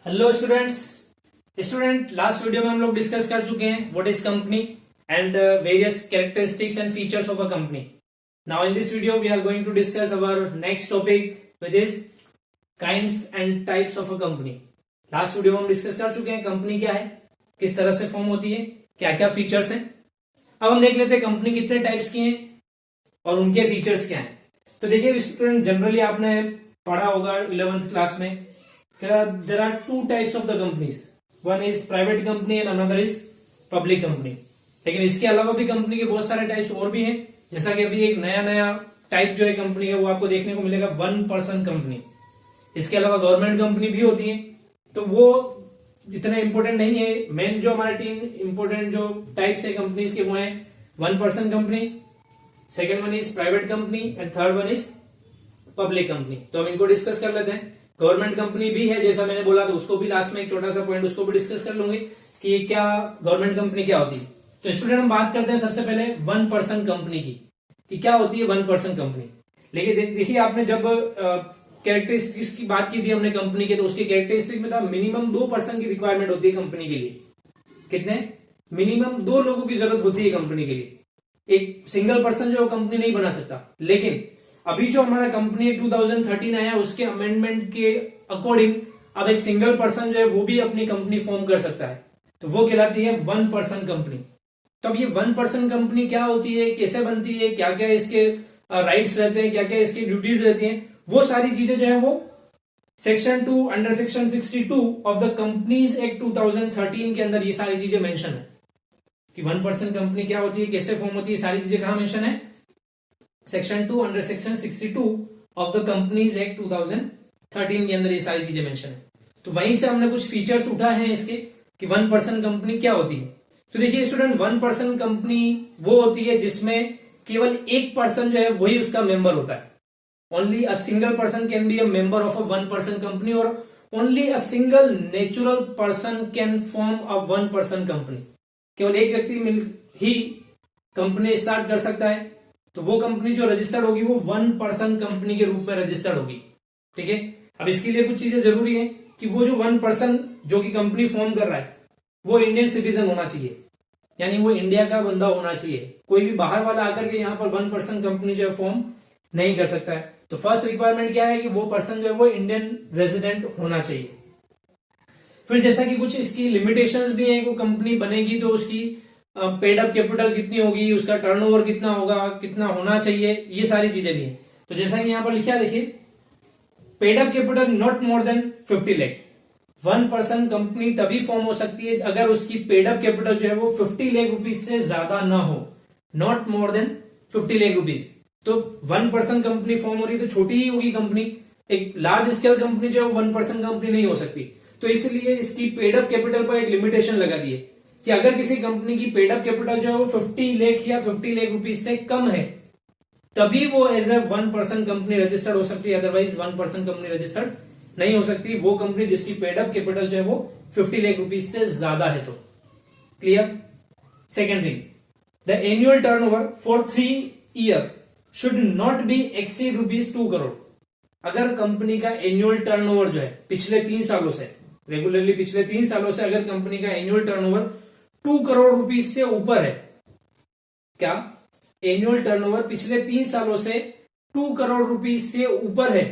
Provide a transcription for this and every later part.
Hello student last video में हम लोग डिस्कस कर चुके हैं what is company and various characteristics and features of a company. Now in this video we are going to discuss our next topic which is kinds and types of a company. Last video में हम discuss कर चुके हैं company क्या है, किस तरह से फॉर्म होती है, क्या क्या फीचर्स हैं. अब हम देख लेते हैं कंपनी कितने टाइप्स की हैं और उनके फीचर्स क्या हैं. तो देखिए स्टूडेंट, जनरली आपने पढ़ा होगा 11th क्लास में there are two types of the companies. One is private company and another is public company. लेकिन इसके अलावा भी कंपनी के बहुत सारे टाइप्स और भी हैं. जैसा कि अभी एक नया टाइप जो है कंपनी है वो आपको देखने को मिलेगा 1% कंपनी. इसके अलावा गवर्नमेंट कंपनी भी होती है, तो वो इतना इंपॉर्टेंट नहीं है. मेन जो हमारे 3 इंपॉर्टेंट जो टाइप्स है कंपनीज के वो है 1% company, second one is private company and third one is public company. तो हम इनको डिस्कस कर लेते हैं. गवर्नमेंट कंपनी भी है जैसा मैंने बोला, तो उसको भी लास्ट में एक छोटा सा पॉइंट उसको भी डिस्कस कर लूंगी कि क्या गवर्नमेंट कंपनी क्या होती है. तो स्टूडेंट हम बात करते हैं सबसे पहले 1% कंपनी की कि क्या होती है 1% कंपनी. लेकिन देखिए आपने जब कैरेक्टरिस्टिक्स की बात की थी हमने कंपनी के, तो उसके कैरेक्टरिस्टिक में था मिनिमम 2% की रिक्वायरमेंट होती है कंपनी के लिए. कितने? मिनिमम 2 लोगों की जरूरत होती है कंपनी के लिए. एक सिंगल पर्सन जो कंपनी नहीं बना सकता. लेकिन अभी जो हमारा कंपनी 2013 आया उसके अमेंडमेंट के अकॉर्डिंग अब एक सिंगल पर्सन जो है वो भी अपनी कंपनी फॉर्म कर सकता है, तो वो कहलाती है 1% कंपनी. तो अब ये 1% कंपनी क्या होती है, कैसे बनती है, क्या क्या इसके राइट्स रहते हैं, क्या क्या इसकी ड्यूटीज रहती हैं, वो सारी चीजें जो है वो section 2 under section 62 of the companies act 2013 के अंदर ये सारी चीजें मेंशन है कि 1% कंपनी क्या होती है, कैसे फॉर्म होती है, सारी चीजें कहां मेंशन है. Section 2 under section 62 of the companies act 2013 के अंदर ये सारी चीजें मेंशन है. तो वहीं से हमने कुछ फीचर्स उठाए हैं इसके कि 1% कंपनी क्या होती है. तो देखिए स्टूडेंट, 1% कंपनी वो होती है जिसमें केवल एक पर्सन जो है वही उसका मेंबर होता है. Only a single person can be a member of a 1% company और only a single natural person can form a 1% company. केवल एक व्यक्ति मिल ही कंपनी स्टार्ट कर सकता है. तो वो कंपनी जो रजिस्टर्ड होगी वो 1% कंपनी के रूप में रजिस्टर्ड होगी. ठीक है. अब इसके लिए कुछ चीजें जरूरी है कि वो जो 1% जो कि कंपनी फॉर्म कर रहा है वो इंडियन सिटीजन होना चाहिए, यानी वो इंडिया का बंदा होना चाहिए. कोई भी बाहर वाला आकर के यहाँ पर 1% कंपनी जो है फॉर्म नहीं कर सकता है. तो फर्स्ट रिक्वायरमेंट क्या है कि वो पर्सन जो है वो इंडियन रेजिडेंट होना चाहिए. फिर जैसा कि कुछ इसकी लिमिटेशंस भी है, वो कंपनी बनेगी तो उसकी पेड अप कैपिटल कितनी होगी, उसका टर्नओवर कितना होगा, कितना होना चाहिए, ये सारी चीजें भी है. तो जैसा कि यहां पर लिखा देखिए, paid up capital not more than 50 lakh. 1% company तभी फॉर्म हो सकती है अगर उसकी पेड अप कैपिटल जो है वो 50 लाख रुपीज से ज्यादा ना हो. Not more than 50 lakh rupees. तो 1% कंपनी फॉर्म हो रही है तो छोटी ही होगी कंपनी. एक लार्ज स्केल कंपनी जो है 1% कंपनी नहीं हो सकती. तो इसलिए इसकी पेड अप कैपिटल पर एक लिमिटेशन लगा दी है कि अगर किसी कंपनी की पेड अप कैपिटल जो है वो 50 लाख या 50 लाख रुपीज से कम है तभी वो एज ए 1% कंपनी रजिस्टर्ड हो सकती है. अदरवाइज 1% कंपनी रजिस्टर्ड नहीं हो सकती वो कंपनी जिसकी पेड अप कैपिटल जो है वो 50 लाख रुपीज से ज्यादा है. तो clear. Second thing, the annual turnover for 3 year should not be exceed ₹2 crore. अगर कंपनी का एनुअल टर्नओवर जो है पिछले 3 सालों से, रेगुलरली पिछले 3 सालों से अगर कंपनी का एनुअल टर्नओवर 2 करोड़ रुपीज से ऊपर है, क्या एनुअल टर्नओवर पिछले 3 सालों से 2 करोड़ रुपीज से ऊपर है,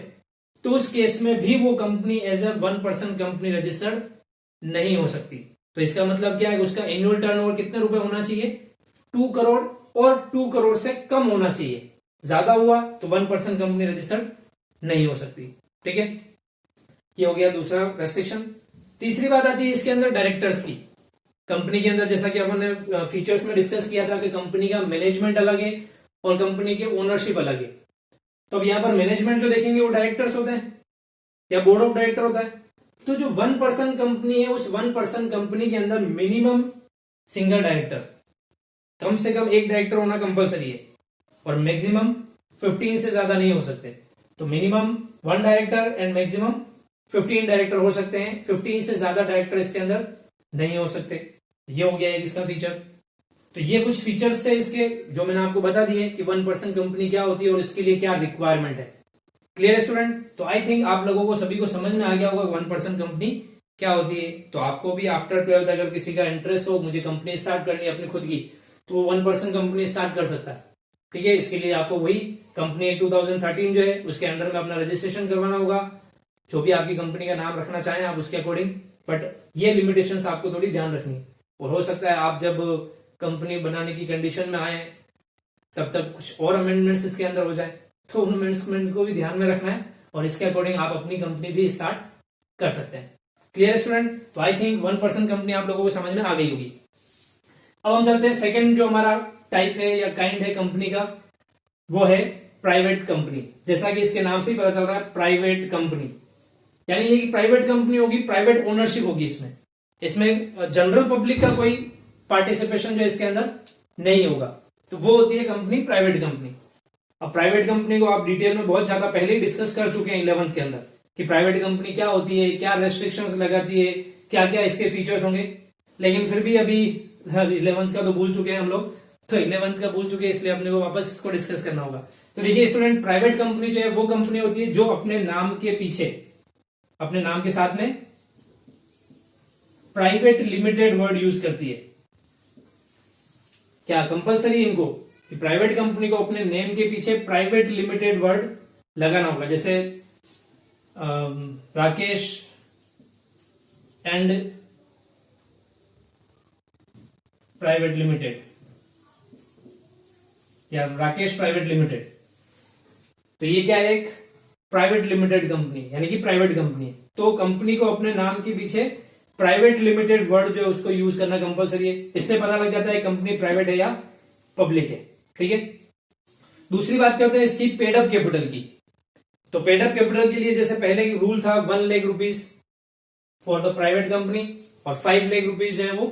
तो उस केस में भी वो company as a 1% company registered नहीं हो सकती. तो इसका मतलब क्या है, उसका एनुअल टर्नओवर कितने रुपए होना चाहिए, 2 करोड़ और 2 करोड़ से कम होना चाहिए. ज्यादा हुआ तो 1% कंपनी रजिस्टर्ड नहीं हो सकती. ठीक है, ये हो गया दूसरा रेस्ट्रिक्शन. तीसरी बात आती है इसके अंदर डायरेक्टर्स की. कंपनी के अंदर जैसा कि हमने फीचर्स में डिस्कस किया था कि कंपनी का मैनेजमेंट अलग है और कंपनी के ओनरशिप अलग है. तो अब यहां पर मैनेजमेंट जो देखेंगे वो डायरेक्टर्स होते हैं या बोर्ड ऑफ डायरेक्टर होता है. तो जो 1% कंपनी है उस 1% कंपनी के अंदर मिनिमम सिंगल डायरेक्टर, कम से कम एक डायरेक्टर होना कंपलसरी है और मैक्सिमम 15 से ज्यादा नहीं हो सकते. तो minimum 1 director and maximum 15 director हो सकते हैं. 15 से ज्यादा डायरेक्टर इसके अंदर नहीं हो सकते. ये हो गया है इसका फीचर. तो ये कुछ फीचर्स थे इसके जो मैंने आपको बता दिए कि 1% कंपनी क्या होती है और इसके लिए क्या रिक्वायरमेंट है. क्लियर है स्टूडेंट. तो आई थिंक आप लोगों को सभी को समझ में आ गया होगा 1% कंपनी क्या होती है। तो आपको भी आफ्टर 12th अगर किसी का इंटरेस्ट हो, मुझे कंपनी स्टार्ट करनी है अपनी खुद की, तो वो 1% कंपनी स्टार्ट कर सकता है। ठीक है, इसके लिए आपको वही कंपनी 2013 जो है उसके अंडर में अपना रजिस्ट्रेशन करवाना होगा, जो भी आपकी कंपनी का नाम रखना चाहें आप उसके अकॉर्डिंग। बट ये लिमिटेशंस आपको थोड़ी ध्यान रखनी है। और हो सकता है आप जब कंपनी बनाने की कंडीशन में आए तब तक कुछ और अमेंडमेंट्स इसके अंदर हो जाए, तो उन अमेंडमेंट को भी ध्यान में रखना है और इसके अकॉर्डिंग आप अपनी कंपनी भी स्टार्ट कर सकते हैं। Clear student? तो आई थिंक 1% कंपनी आप लोगों को समझ में आ गई होगी। अब हम चलते हैं सेकंड जो हमारा टाइप है या काइंड है कंपनी का, वो है प्राइवेट कंपनी। जैसा कि इसके नाम से ही पता चल रहा है, प्राइवेट कंपनी, यानी ये प्राइवेट कंपनी होगी, प्राइवेट ओनरशिप होगी इसमें जनरल पब्लिक का कोई पार्टिसिपेशन जो इसके अंदर नहीं होगा। तो वो होती है कंपनी प्राइवेट कंपनी। अब प्राइवेट कंपनी को आप डिटेल में बहुत ज्यादा पहले ही डिस्कस कर चुके हैं 11th के अंदर कि प्राइवेट कंपनी क्या होती है, क्या रेस्ट्रिक्शंस लगाती है, क्या क्या इसके फीचर्स होंगे। लेकिन फिर भी अभी 11th का तो भूल चुके हैं हम लोग, तो 11th का भूल चुके हैं, इसलिए अपने को वापस इसको डिस्कस करना होगा। तो देखिए स्टूडेंट, प्राइवेट कंपनी जो है वो कंपनी होती है जो अपने नाम के पीछे, अपने नाम के साथ में प्राइवेट लिमिटेड वर्ड यूज करती है। क्या कंपलसरी इनको कि प्राइवेट कंपनी को अपने नेम के पीछे प्राइवेट लिमिटेड वर्ड लगाना होगा। जैसे राकेश एंड प्राइवेट लिमिटेड या राकेश प्राइवेट लिमिटेड, तो ये क्या है, एक प्राइवेट लिमिटेड कंपनी यानी कि प्राइवेट कंपनी है। तो कंपनी को अपने नाम के पीछे प्राइवेट लिमिटेड वर्ड जो उसको यूज करना कंपलसरी है। इससे पता लग जाता है कंपनी प्राइवेट है या पब्लिक है। ठीक है, दूसरी बात करते हैं इसकी पेड अप कैपिटल की। तो पेड अप कैपिटल के लिए जैसे पहले रूल था 1 lakh rupees for the private company और 5 लाख रुपीज जो है वो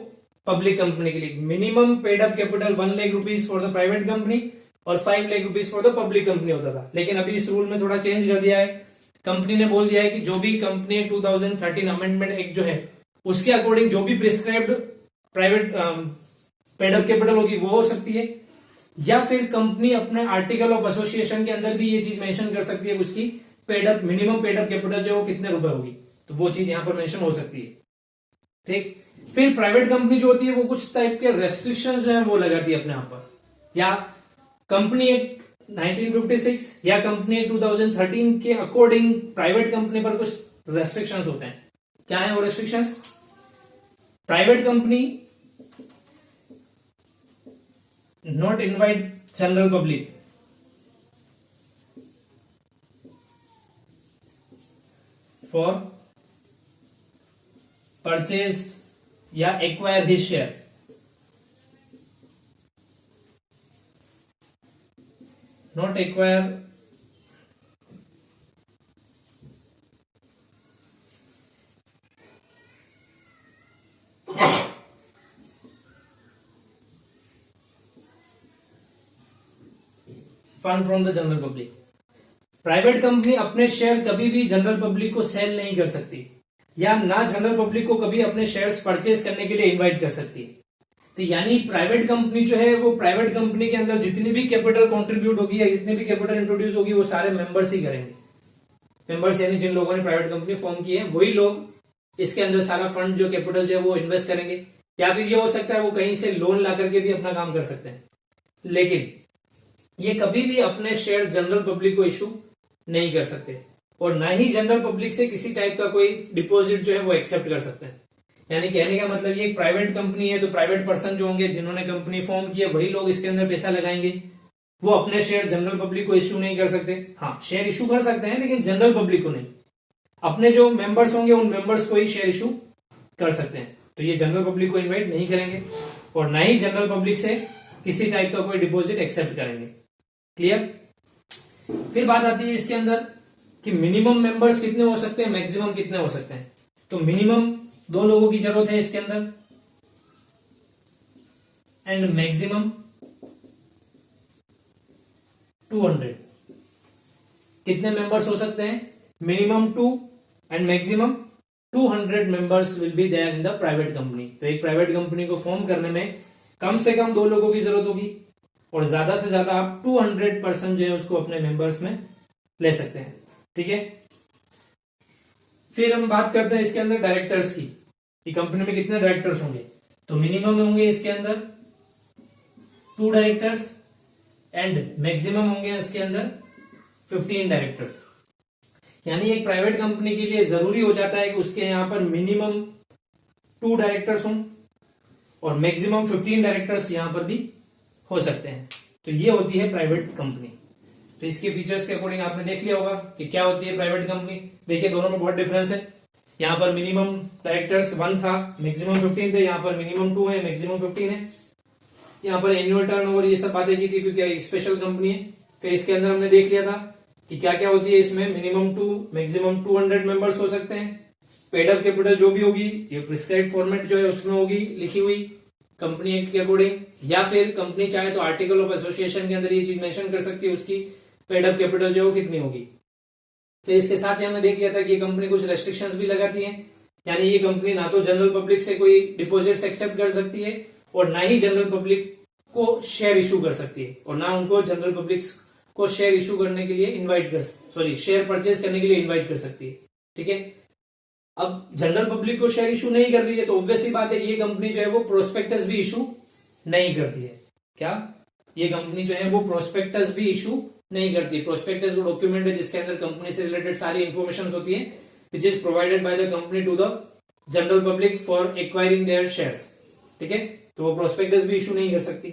पब्लिक कंपनी के लिए। Minimum paid up capital 1 lakh rupees for the private company और 5 lakh rupees for the public company होता था। लेकिन अभी इस रूल में थोड़ा चेंज कर दिया है। कंपनी ने बोल दिया है कि जो भी कंपनी 2013 अमेंडमेंट एक्ट जो है उसके अकॉर्डिंग जो भी prescribed private paid up capital होगी वो हो सकती है, या फिर कंपनी अपने आर्टिकल ऑफ एसोसिएशन के अंदर भी ये चीज मेंशन कर सकती है उसकी paid up minimum paid up capital जो है वो कितने रुपए होगी, तो वो चीज यहां पर मेंशन हो सकती है। ठीक, फिर प्राइवेट कंपनी जो होती है वो कुछ टाइप के रेस्ट्रिक्शन जो है वो लगाती है अपने यहां पर, या कंपनी एक्ट 1956 या कंपनी एक्ट 2013 के अकॉर्डिंग प्राइवेट कंपनी पर कुछ रेस्ट्रिक्शंस होते हैं। क्या है वो restrictions? Private company not invite general public for purchase या acquire his share. Not acquire fund from the general public. Private company अपने शेयर कभी भी जनरल पब्लिक को सेल नहीं कर सकती, या ना जनरल पब्लिक को कभी अपने शेयर्स परचेज करने के लिए इनवाइट कर सकती है। तो यानी प्राइवेट कंपनी जो है वो प्राइवेट कंपनी के अंदर जितनी भी कैपिटल कंट्रीब्यूट होगी या जितनी भी कैपिटल इंट्रोड्यूस होगी वो सारे मेंबर्स ही करेंगे। मेंबर्स यानी जिन लोगों ने प्राइवेट कंपनी फॉर्म की है वही लोग इसके अंदर सारा फंड जो कैपिटल जो है वो इन्वेस्ट करेंगे, या फिर ये हो सकता है वो कहीं से लोन ला करके भी अपना काम कर सकते हैं। लेकिन ये कभी भी अपने शेयर जनरल पब्लिक को इशू नहीं कर सकते, और ना ही जनरल पब्लिक से किसी टाइप का कोई डिपॉजिट जो है वो एक्सेप्ट कर सकते हैं। यानी कहने का मतलब ये एक प्राइवेट कंपनी है तो प्राइवेट पर्सन जो होंगे जिन्होंने कंपनी फॉर्म की है वही लोग इसके अंदर पैसा लगाएंगे। वो अपने शेयर जनरल पब्लिक को इश्यू नहीं कर सकते। हाँ, शेयर इशू कर सकते हैं लेकिन जनरल पब्लिक को नहीं। अपने जो मेंबर्स होंगे उन मेंबर्स को ही शेयर इशू कर सकते हैं। तो ये जनरल पब्लिक को इन्वाइट नहीं करेंगे और ना ही जनरल पब्लिक से किसी टाइप का कोई डिपॉजिट एक्सेप्ट करेंगे। क्लियर? फिर बात आती है इसके अंदर कि मिनिमम मेंबर्स कितने हो सकते हैं, मैक्सिमम कितने हो सकते हैं। तो मिनिमम 2 लोगों की जरूरत है इसके अंदर एंड मैक्सिमम 200। कितने मेंबर्स हो सकते हैं? Minimum 2 and maximum 200 members will be there in the private company. तो एक प्राइवेट कंपनी को फॉर्म करने में कम से कम 2 लोगों की जरूरत होगी और ज्यादा से ज्यादा आप 200% जो है उसको अपने मेंबर्स में ले सकते हैं। ठीक है, फिर हम बात करते हैं इसके अंदर डायरेक्टर्स की, कि कंपनी में कितने डायरेक्टर्स होंगे। तो मिनिमम होंगे इसके अंदर 2 डायरेक्टर्स एंड मैक्सिमम होंगे इसके अंदर 15 डायरेक्टर्स। यानी एक प्राइवेट कंपनी के लिए जरूरी हो जाता है कि उसके यहां पर मिनिमम 2 डायरेक्टर्स हों और मैक्सिमम 15 डायरेक्टर्स यहां पर भी हो सकते हैं। तो ये होती है प्राइवेट कंपनी। तो इसके फीचर्स के अकॉर्डिंग आपने देख लिया होगा कि क्या होती है प्राइवेट कंपनी। देखिए दोनों में बहुत डिफरेंस है। यहाँ पर मिनिमम डायरेक्टर्स 1 था, मैक्सिमम 15 थे, यहाँ पर मिनिमम 2 है, मैक्सिमम 15 है। यहाँ पर एनुअल टर्नओवर ये सब बातें की थी क्योंकि एक स्पेशल कंपनी है। फिर इसके अंदर हमने देख लिया था कि क्या क्या होती है इसमें। मिनिमम 2 मैक्सिमम 200 मेंबर्स हो सकते हैं। पेड अप कैपिटल जो भी होगी ये प्रिस्क्राइब फॉर्मेट जो है उसमें होगी लिखी हुई कंपनी एक्ट के अकॉर्डिंग, या फिर कंपनी चाहे तो आर्टिकल ऑफ एसोसिएशन के अंदर ये चीज मेंशन कर सकती है उसकी पेड अप कैपिटल जो है कितनी होगी। फिर इसके साथ ही हमने देख लिया था कि कंपनी कुछ रेस्ट्रिक्शंस भी लगाती है। यानी ये कंपनी ना तो जनरल पब्लिक से कोई डिपॉजिट्स एक्सेप्ट कर सकती है और ना ही जनरल पब्लिक को शेयर इशू कर सकती है, और ना उनको जनरल पब्लिक को शेयर इशू करने के लिए शेयर परचेज करने के लिए इन्वाइट कर सकती है। ठीक है, अब जनरल पब्लिक को शेयर इशू नहीं कर रही है तो ऑब्वियस ही बात है ये कंपनी जो है वो प्रोस्पेक्टस भी इशू नहीं करती है। क्या ये कंपनी जो है वो प्रोस्पेक्टस भी इशू नहीं करती। प्रोस्पेक्टस वो डॉक्यूमेंट है जिसके अंदर कंपनी से रिलेटेड सारी इंफॉर्मेशन होती है which is provided by the company to the general public for acquiring their shares. ठीक है, तो वो प्रोस्पेक्टस भी इशू नहीं कर सकती।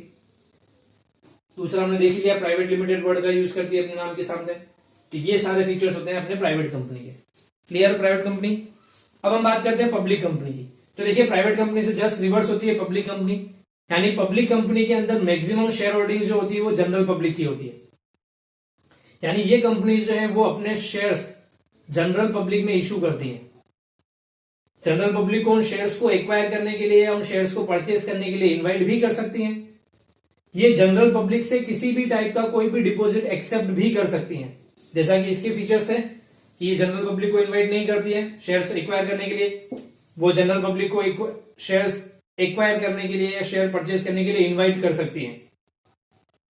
दूसरा हमने देख लिया प्राइवेट लिमिटेड वर्ड का यूज करती है अपने नाम के सामने। तो ये सारे फीचर्स होते हैं अपने प्राइवेट कंपनी के। Clear private company. अब हम बात करते हैं पब्लिक कंपनी की। तो देखिए प्राइवेट कंपनी से जस्ट रिवर्स होती है पब्लिक कंपनी। यानी पब्लिक कंपनी के अंदर मैक्सिमम शेयर होल्डिंग जो होती है वो जनरल पब्लिक की होती है। यानी ये कंपनीज जो है वो अपने शेयर्स जनरल पब्लिक में इशू करती हैं। जनरल पब्लिक को उन शेयर्स को एक्वायर करने के लिए या उन शेयर्स को परचेज करने के लिए इनवाइट भी कर सकती हैं। ये जनरल पब्लिक से किसी भी टाइप का कोई भी डिपॉजिट एक्सेप्ट भी कर सकती हैं। जैसा कि इसके फीचर्स है कि ये जनरल पब्लिक को इनवाइट नहीं करती है शेयर्स एक्वायर करने के लिए, वो जनरल पब्लिक को शेयर्स एक्वायर करने के लिए या शेयर परचेज करने के लिए इनवाइट कर सकती है।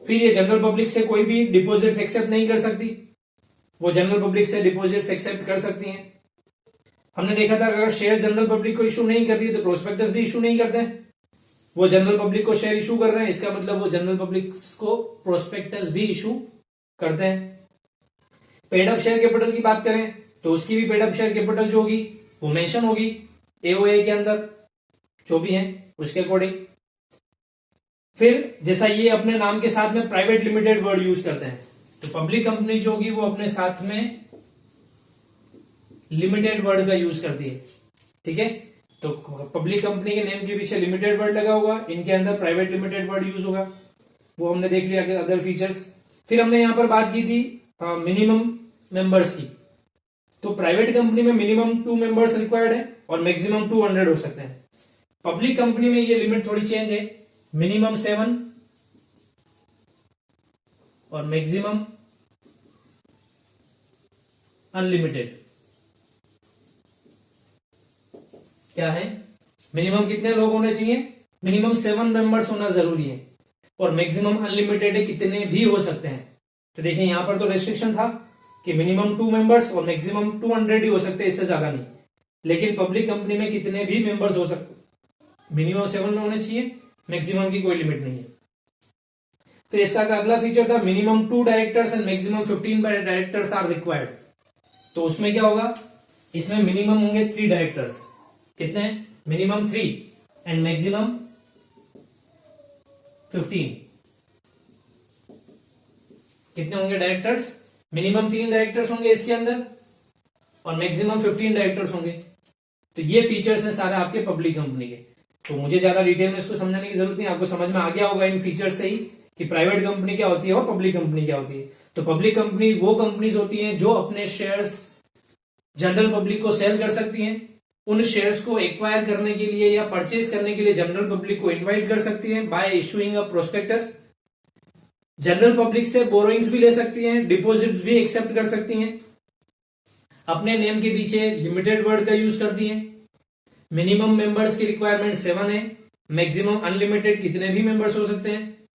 फिर ये जनरल पब्लिक से कोई भी डिपॉजिट्स एक्सेप्ट नहीं कर सकती, वो जनरल पब्लिक से डिपॉजिट्स एक्सेप्ट कर सकती हैं। हमने देखा था अगर शेयर जनरल पब्लिक को इशू नहीं कर रही है तो प्रोस्पेक्टस भी इशू नहीं करते हैं। वो जनरल पब्लिक को शेयर इशू कर रहे हैं, इसका मतलब वो जनरल पब्लिक को प्रोस्पेक्टस भी इशू करते हैं। पेड अप शेयर कैपिटल की बात करें तो उसकी भी पेड अप शेयर कैपिटल जो होगी वो मेंशन होगी एओए के अंदर जो भी है उसके अकॉर्डिंग। फिर जैसा ये अपने नाम के साथ में प्राइवेट लिमिटेड वर्ड यूज करते हैं तो पब्लिक कंपनी जो होगी वो अपने साथ में लिमिटेड वर्ड का यूज करती है। ठीक है, तो पब्लिक कंपनी के नेम के पीछे लिमिटेड वर्ड लगा होगा, इनके अंदर प्राइवेट लिमिटेड वर्ड यूज होगा। वो हमने देख लिया अदर फीचर्स। फिर हमने यहां पर बात की थी मिनिमम मेंबर्स की। तो प्राइवेट कंपनी में मिनिमम 2 मेंबर्स रिक्वायर्ड है और मैक्सिमम 200 हो सकते हैं। पब्लिक कंपनी में ये लिमिट थोड़ी चेंज है, मिनिमम 7 और मैक्सिमम अनलिमिटेड। क्या है, मिनिमम कितने लोग होने चाहिए, मिनिमम 7 मेंबर्स होना जरूरी है और मैक्सिमम अनलिमिटेड है कितने भी हो सकते हैं। तो देखिए यहां पर तो रेस्ट्रिक्शन था कि मिनिमम 2 मेंबर्स और मैक्सिमम 200 ही हो सकते हैं, इससे ज्यादा नहीं। लेकिन पब्लिक कंपनी में कितने भी मेंबर्स हो सकते, मिनिमम 7 होने चाहिए, मैक्सिमम की कोई लिमिट नहीं है। फिर इसका अगला फीचर था minimum 2 directors and maximum 15 directors are required. तो उसमें क्या होगा, इसमें मिनिमम होंगे 3 डायरेक्टर्स। कितने, मिनिमम 3 एंड मैक्सिमम 15। कितने होंगे डायरेक्टर्स, मिनिमम 3 डायरेक्टर्स होंगे इसके अंदर और मैक्सिमम 15 डायरेक्टर्स होंगे। तो ये फीचर्स हैं सारे आपके पब्लिक कंपनी के। तो मुझे ज्यादा डिटेल में इसको समझाने की जरूरत नहीं, आपको समझ में आ गया होगा इन फीचर्स से ही कि प्राइवेट कंपनी क्या होती है और पब्लिक कंपनी क्या होती है। तो पब्लिक कंपनी वो कंपनीज होती हैं जो अपने शेयर्स जनरल पब्लिक को सेल कर सकती हैं, उन शेयर्स को एक्वायर करने के लिए या परचेज करने के लिए जनरल पब्लिक को इन्वाइट कर सकती है बाय इशूइंग अ प्रोस्पेक्टस। जनरल पब्लिक से बोरोइंग्स भी ले सकती हैं, डिपॉजिट्स भी एक्सेप्ट कर सकती हैं, अपने नेम के पीछे लिमिटेड वर्ड का यूज करती हैं। मिनिमम मेंबर्स की रिक्वायरमेंट 7 है, मैक्सिमम अनलिमिटेड कितने भी मेंबर्स हो सकते हैं।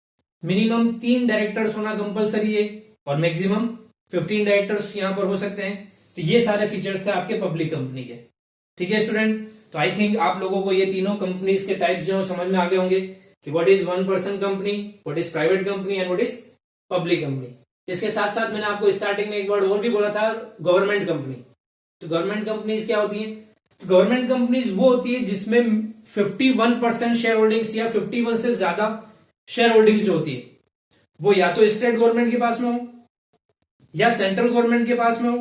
मिनिमम 3 डायरेक्टर्स होना कंपलसरी है और मैक्सिमम 15 डायरेक्टर्स यहां पर हो सकते हैं। तो ये सारे फीचर्स थे आपके पब्लिक कंपनी के। ठीक है स्टूडेंट, तो आई थिंक आप लोगों को ये तीनों कंपनीज के टाइप्स जो समझ में आ गए होंगे कि what is one person company, what is private company and what is public company. इसके साथ साथ मैंने आपको स्टार्टिंग में एक वर्ड और भी बोला था, गवर्नमेंट कंपनी। तो गवर्नमेंट कंपनीज क्या होती है? तो गवर्नमेंट कंपनीज वो होती है जिसमें 51% शेयर होल्डिंग्स या 51 से ज्यादा शेयर होल्डिंग्स जो होती है वो या तो स्टेट गवर्नमेंट के पास में हो, या सेंट्रल गवर्नमेंट के पास में हो,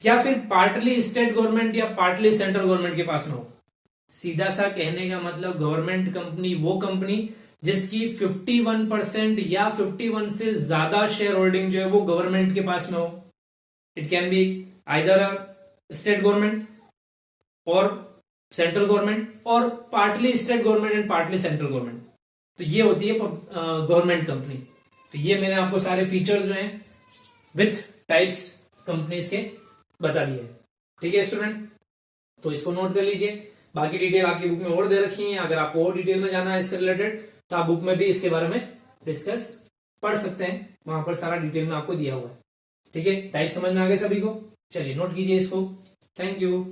या फिर पार्टली स्टेट गवर्नमेंट या पार्टली सेंट्रल गवर्नमेंट के पास में हो। सीधा सा कहने का मतलब गवर्नमेंट कंपनी वो कंपनी जिसकी 51% या 51 से ज्यादा शेयर होल्डिंग जो है वो गवर्नमेंट के पास में हो। It can be either a state government और सेंट्रल गवर्नमेंट और partly state government and partly central government. तो ये होती है गवर्नमेंट कंपनी। तो ये मैंने आपको सारे फीचर्स जो हैं विथ टाइप्स कंपनीज के बता दिए। ठीक है स्टूडेंट, तो इसको नोट कर लीजिए। बाकी डिटेल आपकी बुक में और दे रखी है, अगर आपको और डिटेल में जाना है इससे रिलेटेड तो आप बुक में भी इसके बारे में डिस्कस पढ़ सकते हैं, वहां पर सारा डिटेल में आपको दिया हुआ है। ठीक है, टाइप समझ में आ गए सभी को? चलिए नोट कीजिए इसको। Thank you.